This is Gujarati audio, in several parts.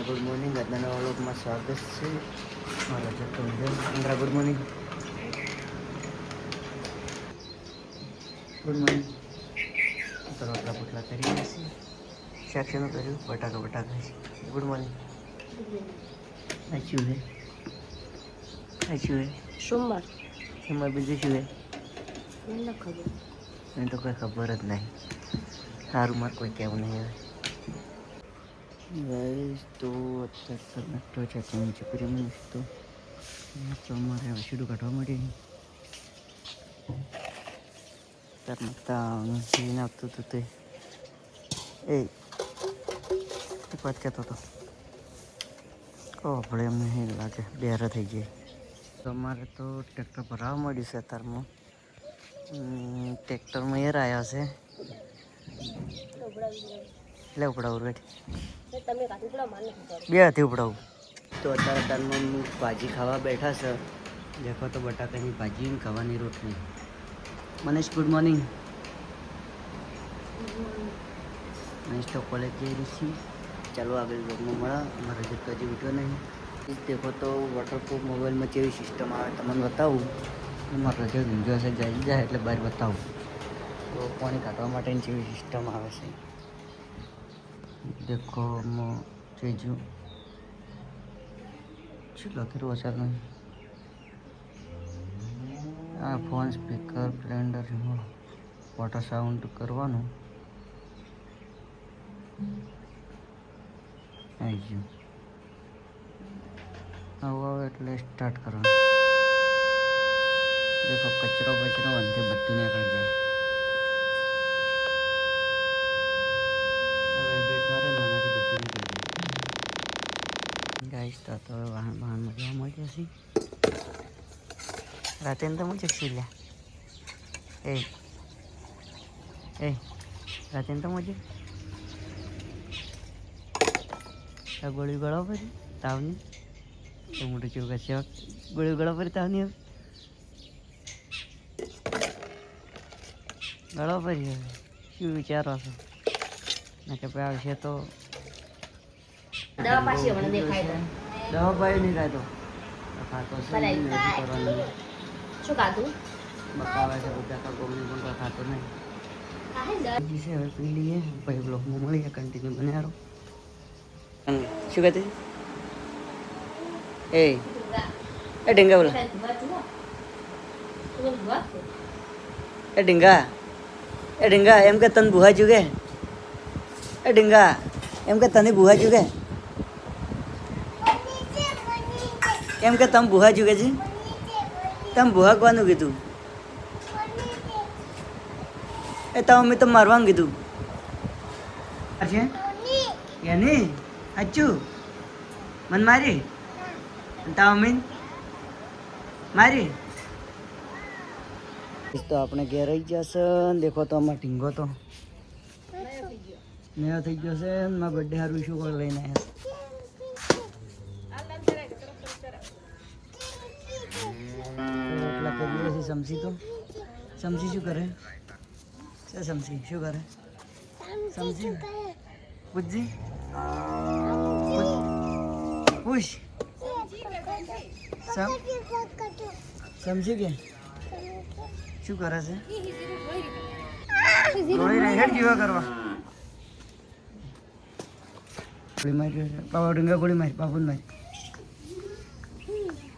Good morning. આજના વ્લોગમાં સ્વાગત છે. મારા જતો Indira good morning. Good morning. તો રોટલા પોટલા કરી છીએ. શાક શેનું કર્યું? બટાકા છે. Good morning. આચ્યું હે સોમવાર બીજું શું હે? મને ખબર મને તો કોઈ ખબર જ નહીં. સારું મારે કોઈ કહેવું નહીં હવે. ગાઈસ તો અત્યારે નાખતો છે કે નીચે પ્રેમી તો અમારે હવે સીડું કાઢવા માંડી. ત્યારે નાખતા આવતું હતું તે એક વાત કહેતો હતો. ભલે એમને નહીં લાગે બેરા થઈ જાય. તો અમારે તો ટ્રેક્ટર ભરાવા મળ્યું છે અત્યારમાં. ટ્રેક્ટરમાં એર આવ્યા છે એટલે ઉપડાવું રેટ બે હાથી ઉપડાવું. તો અત્યારમાં ભાજી ખાવા બેઠા છે. દેખો તો બટાકાની ભાજી ખાવાની રોટલી. Manish good morning. મનીષ તો કોલેજ જઈ રહી છે. ચાલો આગળ બ્લોગમાં મળા. અમારા હજુ હજી ઉઠ્યો નહીં. દેખો તો વોટરપ્રૂફ મોબાઈલમાં કેવી સિસ્ટમ આવે તમને બતાવું. મારા રજા ઊંઝો હશે જાય એટલે બહાર બતાવું. તો પાણી કાઢવા માટેની જેવી સિસ્ટમ આવે છે. દેખો ચીજું શું લખેલું હશે નહીં. આ phone speaker Blender water sound કરવાનું આવી ગયું. આવું એટલે સ્ટાર્ટ કરવાનું. દેખો કચરો અંતે બધું નીકળી જાય. હવે બેટ મારે નાનાથી બધું નીકળી જાય. ગાઈસ તો હવે વાહન મળવા મળ્યા છે. રાતે તો મુજબ લ્યા એ રાતે તો મુજબ આ ગોળી ગળો ફરી તાવની તો મોટું ચૂકા છે. ગોળી ગળો ફરી તાવની ગળો ફરી હવે શું વિચારો છો? ના કે ભાઈ આવશે તો દવા પાછી દવા પાઈ નહીં ખાતો ખાતો કરવાનું. શું ખાધું? બકાવે છે બધા ગોળી પણ કોઈ ખાતો નહીં. છે હવે પી લઈએ પછી બ્લોગમાં મળીએ. કન્ટિન્યુ બન્યા. શું કહેતી એ ઢીંગા બોલા એ ઢીંગા એમ કે તને બુહા ચૂકે. એ ઢીંગા એમ કે તને બુહા ચૂકે. એમ કે તમે બુહા ચૂકે છે. તમે બુહા કવાનું કીધું? એ તમે મેં તો મારવાનું કીધું છે યાની અચ્છું મન મારી તાવ મીન મારી. તો આપણે ઘેર આવી જશે. દેખો તો આમાં ઢીંગો તો મેં થઈ ગયો છે. મારા બર્થડે સારું શું કોઈ લઈને આવ્યા. રોટલા કરીએ છીએ. સમસી તો સમસી શું કરે છે? સમસી શું કરે? સમસી પૂછજી પૂછ સમજી કે શું કરે છે? હેડ જીવા કરવા ગોળી મારી બાબા ડુંગા ગોળી મારી બાબુ મારી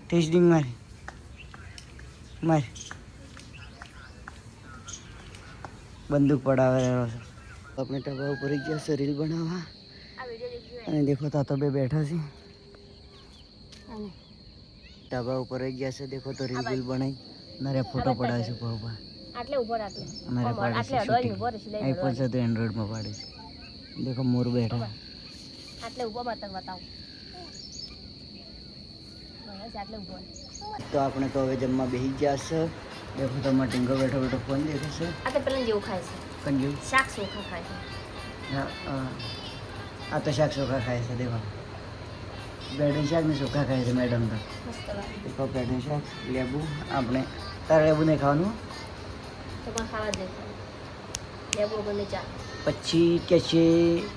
ટેસ્ટિંગ મારી બંદૂક પડાવે રહ્યો છે. આપણે ઢાબા ઉપર ગયા છે રીલ બનાવવા. અને દેખો તો બે બેઠા છે. ઢાબા ઉપર ગયા છે. દેખો તો રીલ બીલ બનાવી મારે ફોટો પડાવે છે. અમારે પાડે છે આઈફોન છે તો એન્ડ્રોઈડમાં પાડે છે. દેખો મોર બેઠા. તો આપણે તો હવે જમવા બેસી ગયા છે. દેખો તો ટીંગો બેઠો ફોન દેખે છે. જેવું ખાય છે. કન જેવું શાક ચોખા ખાય છે. આ તો શાક ચોખા ખાય છે. દેખો બેડન શાક ને ચોખા ખાય છે મેડમ તો. દેખો બેડન શાક લેબુ. આપણે તારે લેબુ નહીં ખાવાનું તો પણ ખાવા દે લેબુ બને ચા પછી કે છે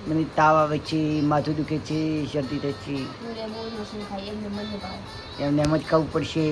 મને તાવ આવે છે, માથું દુખે છે, શરદી થાય છે, હું બહુ મશીન ખાઈ એમને મને ભાવે એમને એમ જ ખાવું પડશે.